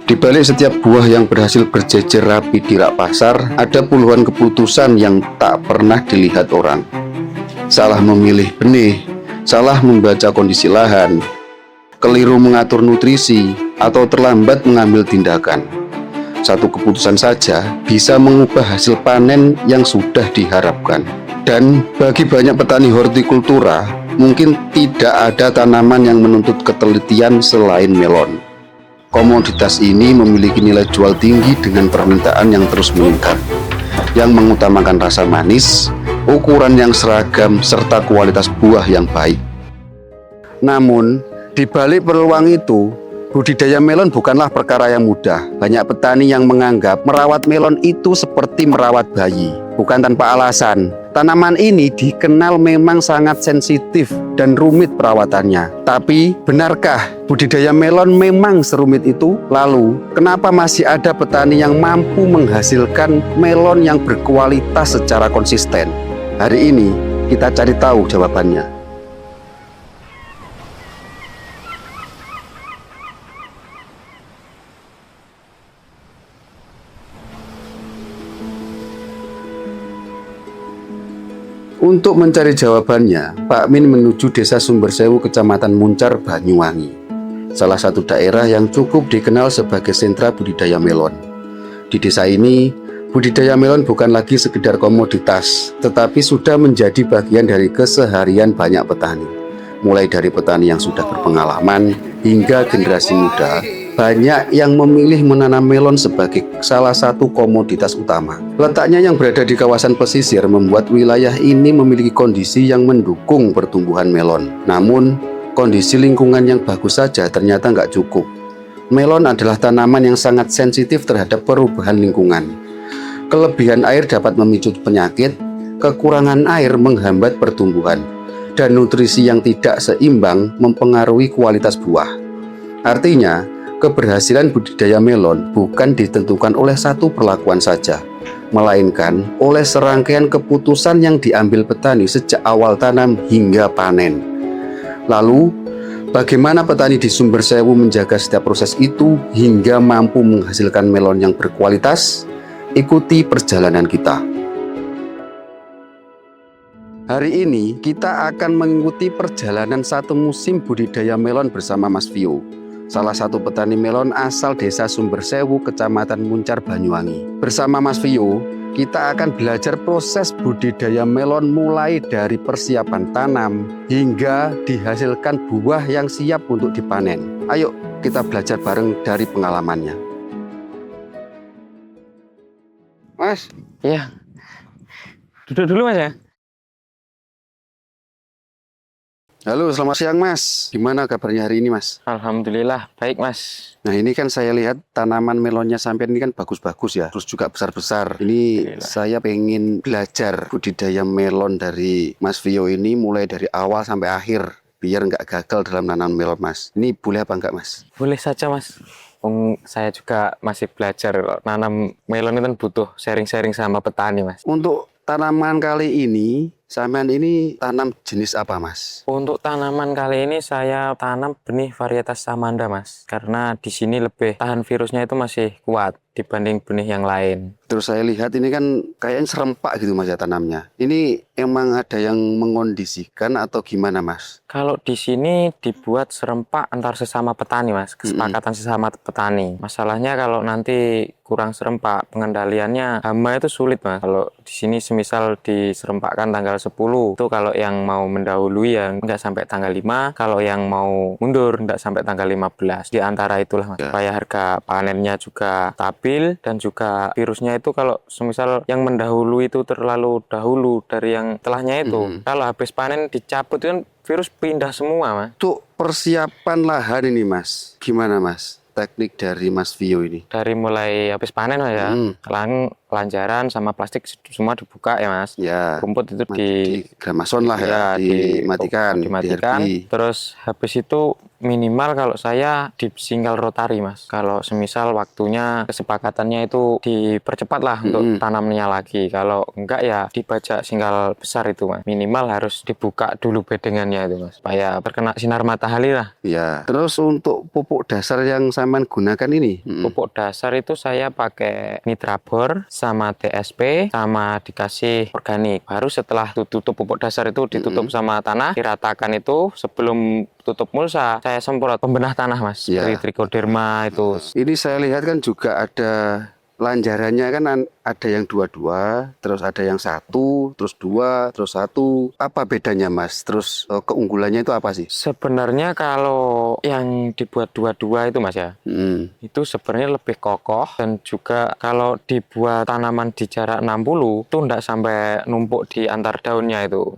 Di balik setiap buah yang berhasil berjejer rapi di rak pasar, ada puluhan keputusan yang tak pernah dilihat orang. Salah memilih benih, salah membaca kondisi lahan, keliru mengatur nutrisi, atau terlambat mengambil tindakan. Satu keputusan saja bisa mengubah hasil panen yang sudah diharapkan. Dan bagi banyak petani hortikultura, mungkin tidak ada tanaman yang menuntut ketelitian selain melon. Komoditas ini memiliki nilai jual tinggi dengan permintaan yang terus meningkat, yang mengutamakan rasa manis, ukuran yang seragam, serta kualitas buah yang baik. Namun, di balik peluang itu, budidaya melon bukanlah perkara yang mudah. Banyak petani yang menganggap merawat melon itu seperti merawat bayi. Bukan tanpa alasan. Tanaman ini dikenal memang sangat sensitif dan rumit perawatannya. Tapi, benarkah budidaya melon memang serumit itu? Lalu, kenapa masih ada petani yang mampu menghasilkan melon yang berkualitas secara konsisten? Hari ini, kita cari tahu jawabannya. Untuk mencari jawabannya, Pak Min menuju Desa Sumbersewu, Kecamatan Muncar, Banyuwangi. Salah satu daerah yang cukup dikenal sebagai sentra budidaya melon. Di desa ini, budidaya melon bukan lagi sekedar komoditas, tetapi sudah menjadi bagian dari keseharian banyak petani. Mulai dari petani yang sudah berpengalaman hingga generasi muda, banyak yang memilih menanam melon sebagai salah satu komoditas utama. Letaknya yang berada di kawasan pesisir membuat wilayah ini memiliki kondisi yang mendukung pertumbuhan melon. Namun, kondisi lingkungan yang bagus saja ternyata nggak cukup. Melon adalah tanaman yang sangat sensitif terhadap perubahan lingkungan. Kelebihan air dapat memicu penyakit, kekurangan air menghambat pertumbuhan, dan nutrisi yang tidak seimbang mempengaruhi kualitas buah. Artinya, keberhasilan budidaya melon bukan ditentukan oleh satu perlakuan saja, melainkan oleh serangkaian keputusan yang diambil petani sejak awal tanam hingga panen. Lalu, bagaimana petani di Sumbersewu menjaga setiap proses itu hingga mampu menghasilkan melon yang berkualitas? Ikuti perjalanan kita. Hari ini, kita akan mengikuti perjalanan satu musim budidaya melon bersama Mas Vio, salah satu petani melon asal Desa Sumbersewu, Kecamatan Muncar, Banyuwangi. Bersama Mas Vio, kita akan belajar proses budidaya melon mulai dari persiapan tanam hingga dihasilkan buah yang siap untuk dipanen. Ayo kita belajar bareng dari pengalamannya. Mas. Iya. Duduk dulu Mas ya. Halo, selamat siang Mas. Gimana kabarnya hari ini Mas? Alhamdulillah, baik Mas. Nah ini kan saya lihat tanaman melonnya sampean ini kan bagus-bagus ya, terus juga besar-besar. Ini saya pengen belajar budidaya melon dari Mas Vio ini mulai dari awal sampai akhir, biar nggak gagal dalam nanam melon Mas. Ini boleh apa enggak Mas? Boleh saja Mas. Saya juga masih belajar nanam melon itu kan butuh sharing-sharing sama petani Mas. Untuk tanaman kali ini, sampean ini tanam jenis apa Mas? Untuk tanaman kali ini saya tanam benih varietas Samanda Mas. Karena di sini lebih tahan virusnya itu masih kuat dibanding benih yang lain. Terus saya lihat ini kan kayaknya serempak gitu Mas ya tanamnya. Ini emang ada yang mengondisikan atau gimana Mas? Kalau di sini dibuat serempak antar sesama petani Mas, kesepakatan sesama petani. Masalahnya kalau nanti kurang serempak, pengendaliannya hama itu sulit Mas. Kalau di sini semisal diserempakkan tanggal 10, itu kalau yang mau mendahului ya nggak sampai tanggal 5, kalau yang mau mundur nggak sampai tanggal 15. Di antara itulah Mas, supaya harga panennya juga stabil dan juga virusnya itu kalau semisal yang mendahului itu terlalu dahulu dari yang telahnya itu, kalau habis panen dicabut itu kan virus pindah semua Mas. Untuk persiapan lahan ini Mas, gimana Mas? Teknik dari Mas Vio ini? Dari mulai habis panen Mas ya, lanjaran sama plastik semua dibuka ya Mas. Ya. Rumput itu di gramason lah ya, dimatikan. Terus habis itu minimal kalau saya di single rotari Mas. Kalau semisal waktunya kesepakatannya itu dipercepat lah untuk tanamnya lagi. Kalau enggak ya dibajak single besar itu Mas. Minimal harus dibuka dulu bedengannya itu Mas, supaya terkena sinar matahari lah. Ya. Terus untuk pupuk dasar yang sampean gunakan ini? Pupuk dasar itu saya pakai Nitrabor sama TSP sama dikasih organik. Baru setelah tutup pupuk dasar itu ditutup sama tanah, diratakan itu sebelum tutup mulsa, saya semprot pembenah tanah Mas, dari trichoderma itu. Ini saya lihat kan juga ada lanjarannya kan ada yang 2-2, terus ada yang 1, terus 2, terus 1. Apa bedanya Mas? Terus keunggulannya itu apa sih? Sebenarnya kalau yang dibuat 2-2 itu Mas ya, itu sebenarnya lebih kokoh, dan juga kalau dibuat tanaman di jarak 60 itu enggak sampai numpuk di antar daunnya itu.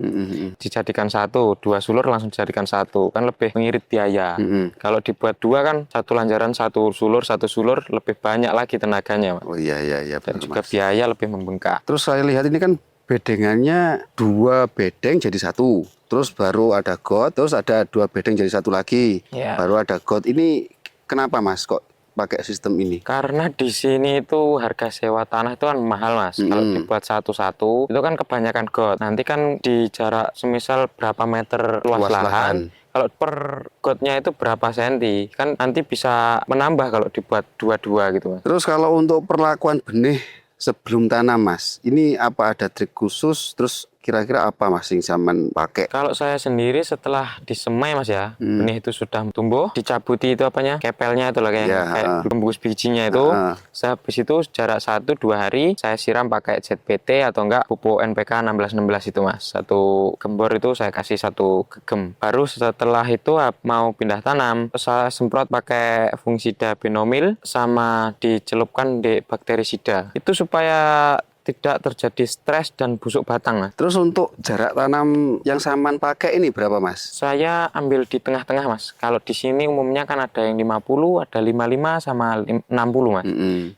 Dijadikan 1, 2 sulur langsung dijadikan 1, kan lebih mengirit biaya. Kalau dibuat 2 kan 1 lanjaran 1 sulur lebih banyak lagi tenaganya Mas. Oh iya dan benar, juga Mas. biaya lebih membengkak. Terus saya lihat ini kan bedengannya 2 bedeng jadi 1. Terus baru ada got, terus ada 2 bedeng jadi 1 lagi. Baru ada got. Ini kenapa Mas kok pakai sistem ini? Karena di sini itu harga sewa tanah itu kan mahal Mas. Kalau dibuat satu-satu itu kan kebanyakan got. Nanti kan di jarak semisal berapa meter luas lahan. Kalau per gotnya itu berapa senti, kan nanti bisa menambah kalau dibuat 2-2 gitu Mas. Terus kalau untuk perlakuan benih sebelum tanam Mas, ini apa ada trik khusus? Terus kira-kira apa Mas yang sampean pakai? Kalau saya sendiri setelah disemai Mas ya, benih itu sudah tumbuh, dicabuti itu apanya, kepelnya itu loh, kayak pembungkus bijinya itu. Saya habis itu jarak 1-2 hari saya siram pakai ZPT atau enggak pupuk NPK 1616 itu Mas. 1 gembor itu saya kasih 1 gegem. Baru setelah itu mau pindah tanam, saya semprot pakai fungsida benomil sama dicelupkan di bakterisida. Itu supaya tidak terjadi stres dan busuk batang Mas. Terus untuk jarak tanam yang sampean pakai ini berapa Mas? Saya ambil di tengah-tengah Mas. Kalau di sini umumnya kan ada yang 50, ada 55 sama 60 Mas.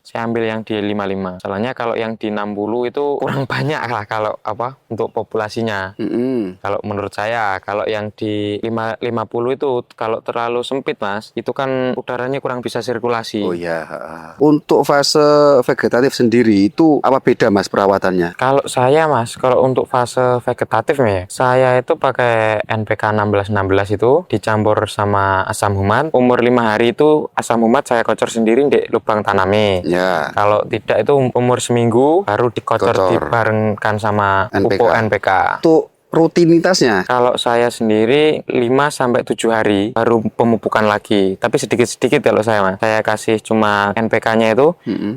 Saya ambil yang di 55. Soalnya kalau yang di 60 itu kurang banyak lah kalau untuk populasinya. Kalau menurut saya, kalau yang di 50 itu kalau terlalu sempit Mas, itu kan udaranya kurang bisa sirkulasi. Oh iya. Untuk fase vegetatif sendiri itu apa beda Mas perawatannya? Kalau saya Mas, kalau untuk fase vegetatifnya, saya itu pakai NPK 1616 itu dicampur sama asam humat. Umur 5 hari itu asam humat saya kocor sendiri di lubang tanami. Kalau tidak itu umur seminggu baru dikocor dibarengkan sama pupuk NPK. Untuk rutinitasnya? Kalau saya sendiri 5-7 hari baru pemupukan lagi. Tapi sedikit-sedikit kalau saya Mas. Saya kasih cuma NPK-nya itu 1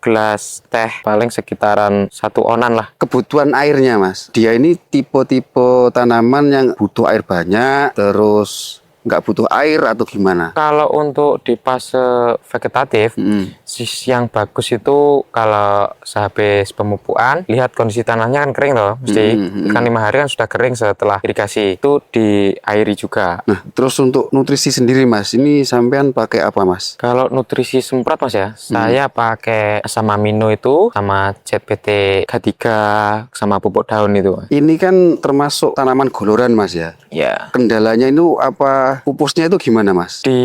gelas teh paling sekitaran 1 onan lah. Kebutuhan airnya Mas, dia ini tipe-tipe tanaman yang butuh air banyak, terus nggak butuh air atau gimana? Kalau untuk di fase vegetatif, yang bagus itu kalau sehabis pemupukan, lihat kondisi tanahnya kan kering loh, mesti kan 5 hari kan sudah kering setelah irigasi, itu diairi juga. Nah, terus untuk nutrisi sendiri Mas, ini sampean pakai apa Mas? Kalau nutrisi semprot Mas ya, saya pakai asam amino itu sama ZPT K3 sama pupuk daun itu. Ini kan termasuk tanaman goloran Mas ya? Ya. Kendalanya itu apa? Pupusnya itu gimana Mas? Di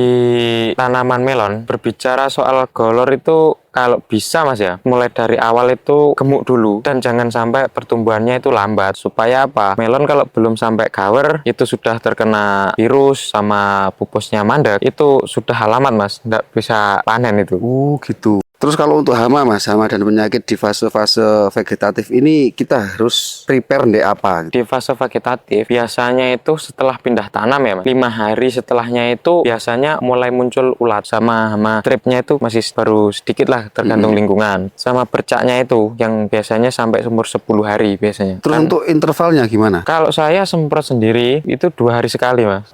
tanaman melon, berbicara soal golor itu kalau bisa Mas ya, mulai dari awal itu gemuk dulu dan jangan sampai pertumbuhannya itu lambat. Supaya apa? Melon kalau belum sampai gawer itu sudah terkena virus sama pupusnya mandek, itu sudah halaman Mas, nggak bisa panen itu. Gitu. Terus kalau untuk hama Mas, hama dan penyakit di fase-fase vegetatif ini kita harus prepare ndek apa? Di fase vegetatif biasanya itu setelah pindah tanam ya Mas, 5 hari setelahnya itu biasanya mulai muncul ulat sama hama tripnya itu masih baru sedikit lah tergantung lingkungan. Sama bercaknya itu yang biasanya sampai umur 10 hari biasanya. Terus untuk intervalnya gimana? Kalau saya semprot sendiri itu 2 hari sekali Mas.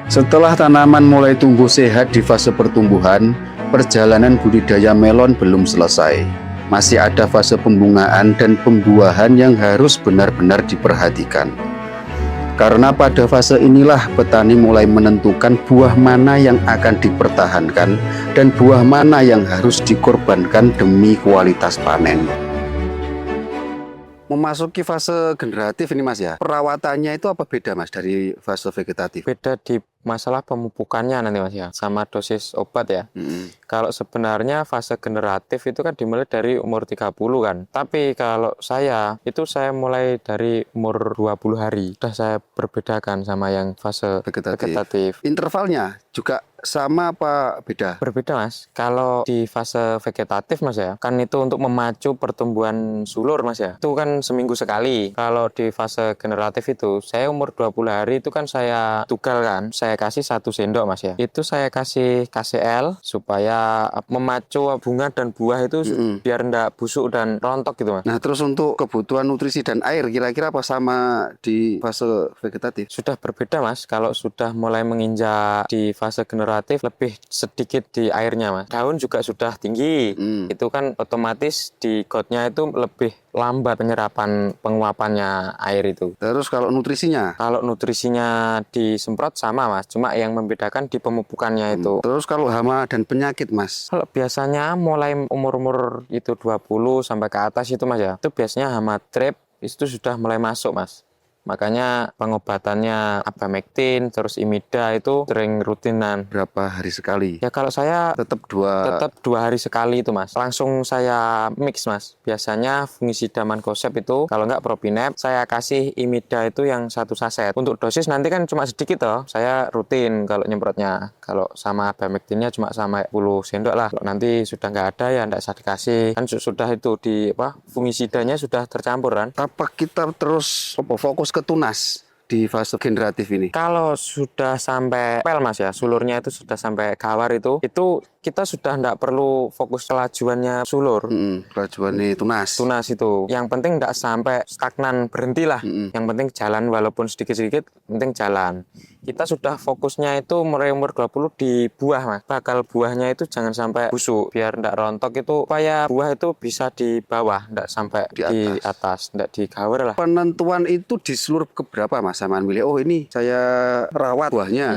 Setelah tanaman mulai tumbuh sehat di fase pertumbuhan, perjalanan budidaya melon belum selesai. Masih ada fase pembungaan dan pembuahan yang harus benar-benar diperhatikan. Karena pada fase inilah petani mulai menentukan buah mana yang akan dipertahankan dan buah mana yang harus dikorbankan demi kualitas panen. Memasuki fase generatif ini Mas ya, perawatannya itu apa beda Mas dari fase vegetatif? Beda di masalah pemupukannya nanti Mas ya, sama dosis obat ya. Kalau sebenarnya fase generatif itu kan dimulai dari umur 30 kan. Tapi kalau saya, itu saya mulai dari umur 20 hari. Sudah saya berbedakan sama yang fase vegetatif. Intervalnya juga sama apa beda? Berbeda Mas. Kalau di fase vegetatif Mas ya, kan itu untuk memacu pertumbuhan sulur Mas ya. Itu kan seminggu sekali. Kalau di fase generatif itu, saya umur 20 hari itu kan saya tugal kan. Saya kasih 1 sendok Mas ya. Itu saya kasih KCL supaya memacu bunga dan buah itu biar enggak busuk dan rontok gitu Mas. Nah terus untuk kebutuhan nutrisi dan air kira-kira apa sama di fase vegetatif? Sudah berbeda Mas. Kalau sudah mulai menginjak di fase generatif lebih sedikit di airnya Mas. Daun juga sudah tinggi. Itu kan otomatis di gotnya itu lebih lambat penyerapan penguapannya air itu. Terus kalau nutrisinya? Kalau nutrisinya disemprot sama Mas, cuma yang membedakan di pemupukannya itu. Terus kalau hama dan penyakit Mas? Kalau biasanya mulai umur-umur itu 20 sampai ke atas itu Mas ya, itu biasanya hama trip itu sudah mulai masuk Mas. Makanya pengobatannya Abamectin, terus Imida itu sering rutinan. Berapa hari sekali? Ya kalau saya Tetap 2 hari sekali itu Mas. Langsung saya mix Mas. Biasanya fungisida mancozeb itu, kalau nggak Propinep, saya kasih Imida itu yang 1 saset. Untuk dosis nanti kan cuma sedikit toh. Saya rutin kalau nyemprotnya. Kalau sama Abamectinnya cuma sama 10 sendok lah. Kalau nanti sudah nggak ada ya nggak usah dikasih. Kan sudah itu di fungisidanya sudah tercampur kan. apa kita terus fokus ke tunas di fase generatif ini? Kalau sudah sampai pel Mas ya, sulurnya itu sudah sampai gawar itu kita sudah tidak perlu fokus kelajuannya sulur. Kelajuannya tunas. Tunas itu. Yang penting tidak sampai stagnan, berhentilah. Yang penting jalan walaupun sedikit-sedikit, penting jalan. Kita sudah fokusnya itu mulai umur 20 di buah Mas. Bakal buahnya itu jangan sampai busuk. Biar tidak rontok itu, supaya buah itu bisa di bawah, tidak sampai di atas, tidak di gawar lah. Penentuan itu di seluruh keberapa Mas? Samaan milih, oh ini saya rawat buahnya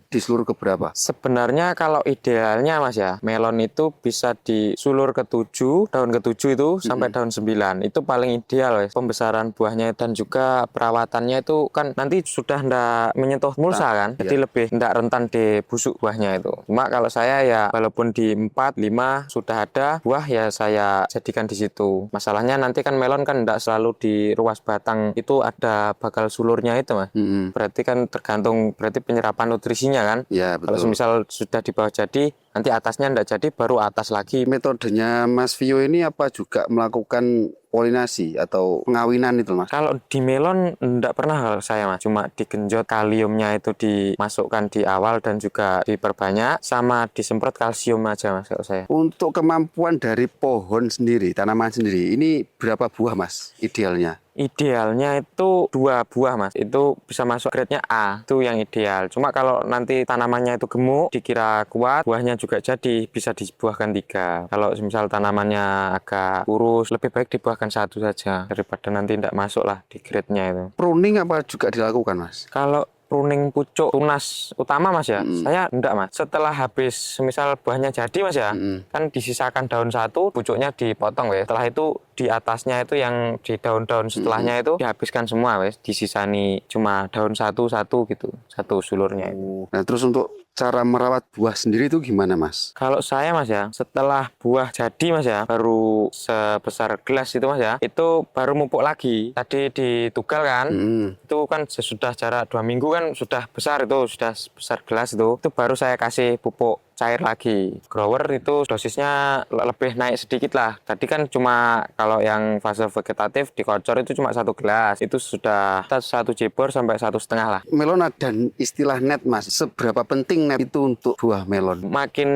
di seluruh keberapa? Sebenarnya kalau idealnya Mas ya, melon itu bisa di sulur ke-7, daun ke-7 itu sampai daun 9. Itu paling ideal Mas. Pembesaran buahnya dan juga perawatannya itu kan nanti sudah ndak menyentuh mulsa kan. Jadi lebih ndak rentan di busuk buahnya itu. Cuma kalau saya ya walaupun di 4, 5 sudah ada buah ya saya jadikan di situ. Masalahnya nanti kan melon kan ndak selalu di ruas batang itu ada bakal sulurnya itu Mas. Berarti kan tergantung penyerapan nutrisinya kan. Ya, betul. Kalau semisal sudah di bawah jadi, nanti atasnya enggak jadi, baru atas lagi. Metodenya Mas Vio ini apa juga melakukan polinasi atau pengawinan itu Mas? Kalau di melon enggak pernah saya Mas, cuma digenjot kaliumnya itu dimasukkan di awal dan juga diperbanyak, sama disemprot kalsium aja Mas kalau saya. Untuk kemampuan dari pohon sendiri, tanaman sendiri, ini berapa buah Mas idealnya? Idealnya itu 2 buah Mas, itu bisa masuk grade-nya A, itu yang ideal. Cuma kalau nanti tanamannya itu gemuk, dikira kuat, buahnya juga jadi, bisa dibuahkan 3. Kalau misal tanamannya agak kurus, lebih baik dibuahkan 1 saja, daripada nanti tidak masuk lah di grade-nya itu. Pruning apa juga dilakukan Mas? Kalau pruning pucuk tunas utama Mas ya, saya enggak Mas. Setelah habis misal buahnya jadi Mas ya, kan disisakan daun 1, pucuknya dipotong wes. Setelah itu di atasnya itu yang di daun-daun setelahnya itu dihabiskan semua wes, disisani cuma daun 1 gitu, 1 sulurnya itu. Nah terus untuk cara merawat buah sendiri itu gimana Mas? Kalau saya Mas ya, setelah buah jadi Mas ya, baru sebesar gelas itu Mas ya, itu baru mupuk lagi. Tadi ditugal kan, itu kan sesudah jarak 2 minggu kan sudah besar itu, sudah besar gelas itu baru saya kasih pupuk cair lagi. Grower itu dosisnya lebih naik sedikit lah. Tadi kan cuma kalau yang fase vegetatif dikocor itu cuma 1 gelas. Itu sudah 1 jebor sampai 1,5 lah. Melon ada istilah net Mas. Seberapa penting net itu untuk buah melon? Makin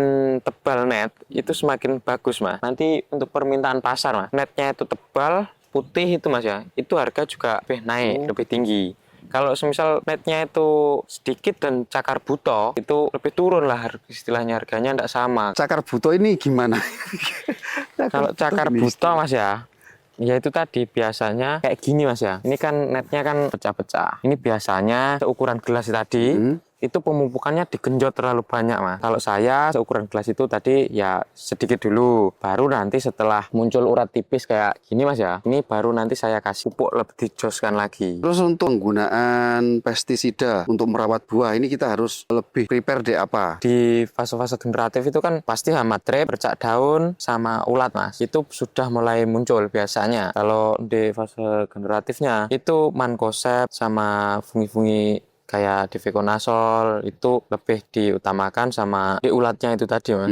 tebal net itu semakin bagus Mas. Nanti untuk permintaan pasar Mas, netnya itu tebal, putih itu Mas ya, itu harga juga lebih naik, lebih tinggi. Kalau semisal netnya itu sedikit dan cakar buto, itu lebih turun lah istilahnya, harganya tidak sama. Cakar buto ini gimana? Kalau cakar buto Mas ya, Ya itu tadi biasanya kayak gini Mas ya. Ini kan netnya kan pecah-pecah. Ini biasanya seukuran gelas tadi. Itu pemupukannya digenjot terlalu banyak Mas. Kalau saya seukuran gelas itu tadi ya sedikit dulu, baru nanti setelah muncul urat tipis kayak gini Mas ya, ini baru nanti saya kasih pupuk lebih dijoskan lagi. Terus untuk penggunaan pestisida untuk merawat buah ini kita harus lebih prepare di apa? Di fase-fase generatif itu kan pasti hama trip, bercak daun, sama ulat Mas. Itu sudah mulai muncul biasanya. Kalau di fase generatifnya itu mancozeb sama fungi-fungi kayak Diviconazole itu lebih diutamakan sama di ulatnya itu tadi Mas.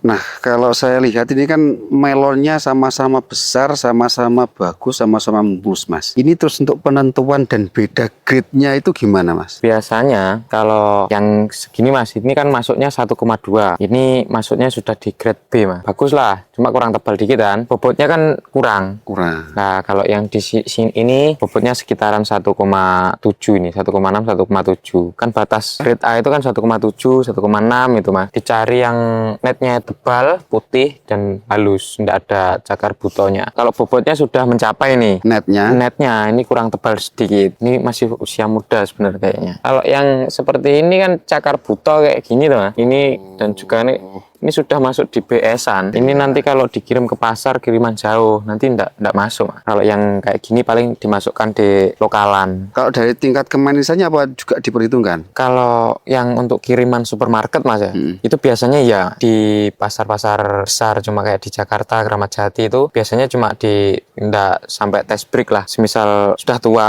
Nah, kalau saya lihat ini kan melonnya sama-sama besar, sama-sama bagus, sama-sama mulus, Mas. Ini terus untuk penentuan dan beda grade-nya itu gimana, Mas? Biasanya kalau yang segini Mas, ini kan masuknya 1,2. Ini masuknya sudah di grade B Mas. Bagus lah, cuma kurang tebal dikit kan. Bobotnya kan kurang. Nah, kalau yang di sini ini bobotnya sekitaran 1,7 ini, 1,6, 1,7. Kan batas grade A itu kan 1,7, 1,6 itu Mas. Dicari yang netnya tebal, putih, dan halus, tidak ada cakar butonya. Kalau bobotnya sudah mencapai nih, netnya ini kurang tebal sedikit. Ini masih usia muda sebenarnya kayaknya. Kalau yang seperti ini kan cakar buto kayak gini tuh Mas. Ini dan juga ini sudah masuk di BS-an. Ini nanti kalau dikirim ke pasar kiriman jauh, nanti enggak masuk. Kalau yang kayak gini paling dimasukkan di lokalan. Kalau dari tingkat kemanisannya apa juga diperhitungkan? Kalau yang untuk kiriman supermarket Mas ya, itu biasanya ya di pasar-pasar besar cuma kayak di Jakarta, Kramat Jati itu biasanya cuma di enggak sampai test break lah. Semisal sudah tua,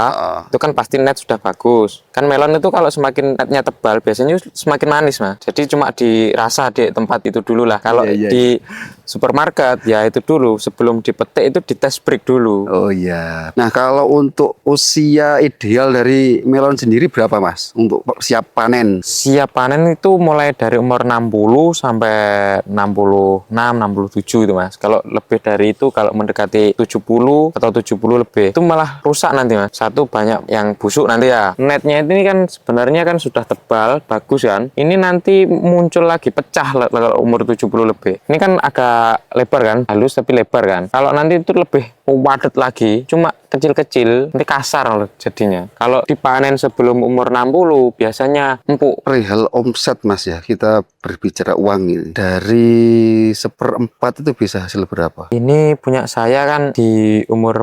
itu kan pasti net sudah bagus. Kan melon itu kalau semakin netnya tebal biasanya semakin manis Mas. Jadi cuma dirasa di tempat itu dulu lah. Kalau di supermarket ya itu dulu sebelum dipetik itu di test break dulu. Oh iya. Nah, kalau untuk usia ideal dari melon sendiri berapa Mas untuk siap panen? Siap panen itu mulai dari umur 60 sampai 66, 67 itu Mas. Kalau lebih dari itu kalau mendekati 70 atau 70 lebih itu malah rusak nanti Mas. Satu banyak yang busuk nanti ya. Netnya ini kan sebenarnya kan sudah tebal, bagus kan. Ini nanti muncul lagi pecah kalau umur 70 lebih. Ini kan agak lebar kan, halus tapi lebar kan. Kalau nanti itu lebih padat lagi, cuma kecil-kecil, nanti kasar loh jadinya. Kalau dipanen sebelum umur 60 biasanya empuk. Perihal omset Mas ya, kita berbicara uang ini. Dari 1/4 itu bisa hasil berapa? Ini punya saya kan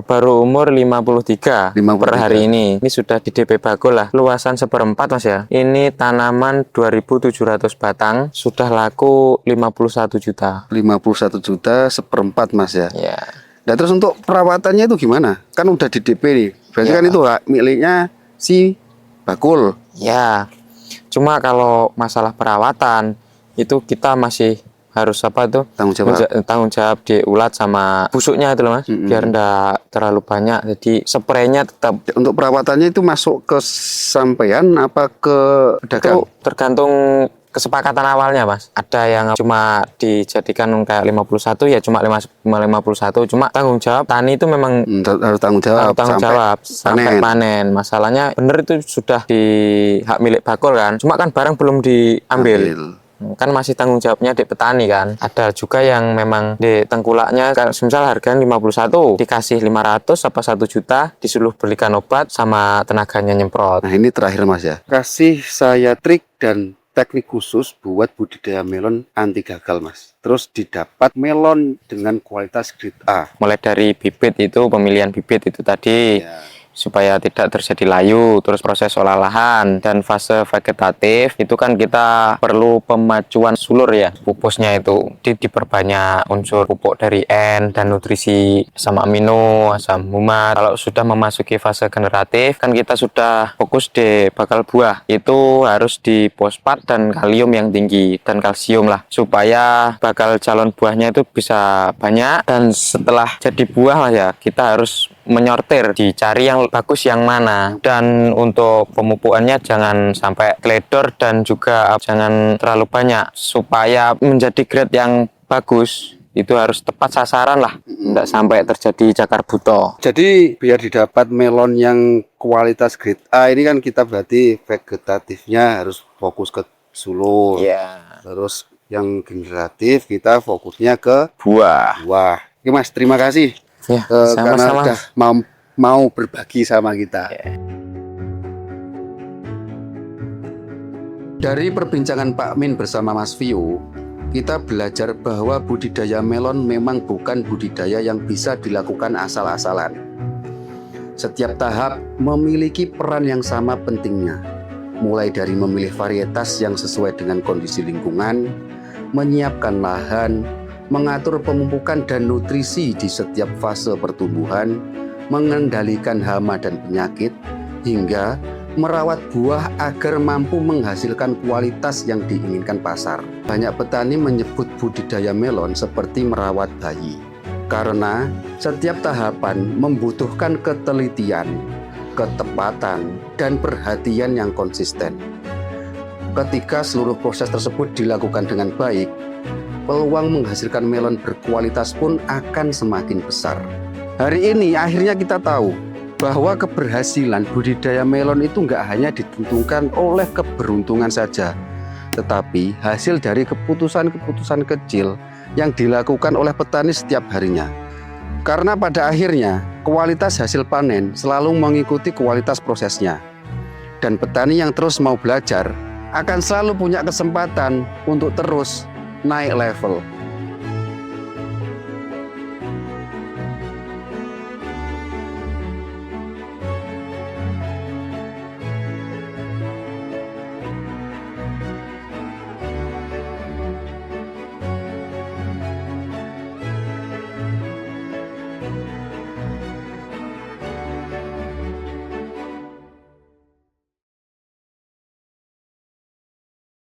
baru umur 53 per hari ini. Ini sudah di DP Bagol lah. Luasan 1/4 Mas ya. Ini tanaman 2.700 batang, sudah laku 51 juta. 51 juta 1/4 Mas ya. Ya. Nah, terus untuk perawatannya itu gimana? Kan udah di DP nih. Berarti kan itu hak miliknya si Bagol. Ya. Cuma kalau masalah perawatan itu kita masih harus tanggung jawab di ulat sama busuknya itu loh Mas, biar enggak terlalu banyak. Jadi spraynya tetap. Untuk perawatannya itu masuk ke sampean apa ke pedagang? Itu tergantung kesepakatan awalnya Mas. Ada yang cuma dijadikan kayak 51 ya cuma 51, cuma tanggung jawab tani itu memang harus tanggung jawab sampai panen. Masalahnya bener itu sudah di hak milik Bagol kan, cuma kan barang belum diambil. Kan masih tanggung jawabnya di petani kan. Ada juga yang memang di tengkulaknya misal harganya 51 dikasih 500 apa 1 juta disuruh belikan obat sama tenaganya nyemprot. Nah, ini terakhir Mas ya. Kasih saya trik dan teknik khusus buat budidaya melon anti gagal Mas. Terus didapat melon dengan kualitas grade A. Mulai dari bibit itu, pemilihan bibit itu tadi. Supaya tidak terjadi layu, terus proses olah lahan dan fase vegetatif itu kan kita perlu pemacuan sulur ya, pupusnya itu diperbanyak unsur pupuk dari N dan nutrisi asam amino, asam humat. Kalau sudah memasuki fase generatif kan kita sudah fokus di bakal buah, itu harus di fosfat dan kalium yang tinggi dan kalsium lah supaya bakal calon buahnya itu bisa banyak. Dan setelah jadi buah Mas ya, kita harus menyortir, dicari yang bagus yang mana. Dan untuk pemupukannya jangan sampai gledor dan juga jangan terlalu banyak supaya menjadi grade yang bagus. Itu harus tepat sasaran lah, tidak sampai terjadi cakar buto. Jadi biar didapat melon yang kualitas grade A ini kan kita berarti vegetatifnya harus fokus ke sulur. Terus yang generatif kita fokusnya ke buah. Oke Mas, terima kasih. Ya, karena sama-sama. udah mau berbagi sama kita. Dari perbincangan Pak Min bersama Mas Vio, kita belajar bahwa budidaya melon memang bukan budidaya yang bisa dilakukan asal-asalan. Setiap tahap memiliki peran yang sama pentingnya, mulai dari memilih varietas yang sesuai dengan kondisi lingkungan, menyiapkan lahan, mengatur pemupukan dan nutrisi di setiap fase pertumbuhan, mengendalikan hama dan penyakit, hingga merawat buah agar mampu menghasilkan kualitas yang diinginkan pasar. Banyak petani menyebut budidaya melon seperti merawat bayi, karena setiap tahapan membutuhkan ketelitian, ketepatan, dan perhatian yang konsisten. Ketika seluruh proses tersebut dilakukan dengan baik, peluang menghasilkan melon berkualitas pun akan semakin besar. Hari ini akhirnya kita tahu bahwa keberhasilan budidaya melon itu nggak hanya ditentukan oleh keberuntungan saja, tetapi hasil dari keputusan-keputusan kecil yang dilakukan oleh petani setiap harinya. Karena pada akhirnya kualitas hasil panen selalu mengikuti kualitas prosesnya. Dan petani yang terus mau belajar akan selalu punya kesempatan untuk terus naik level.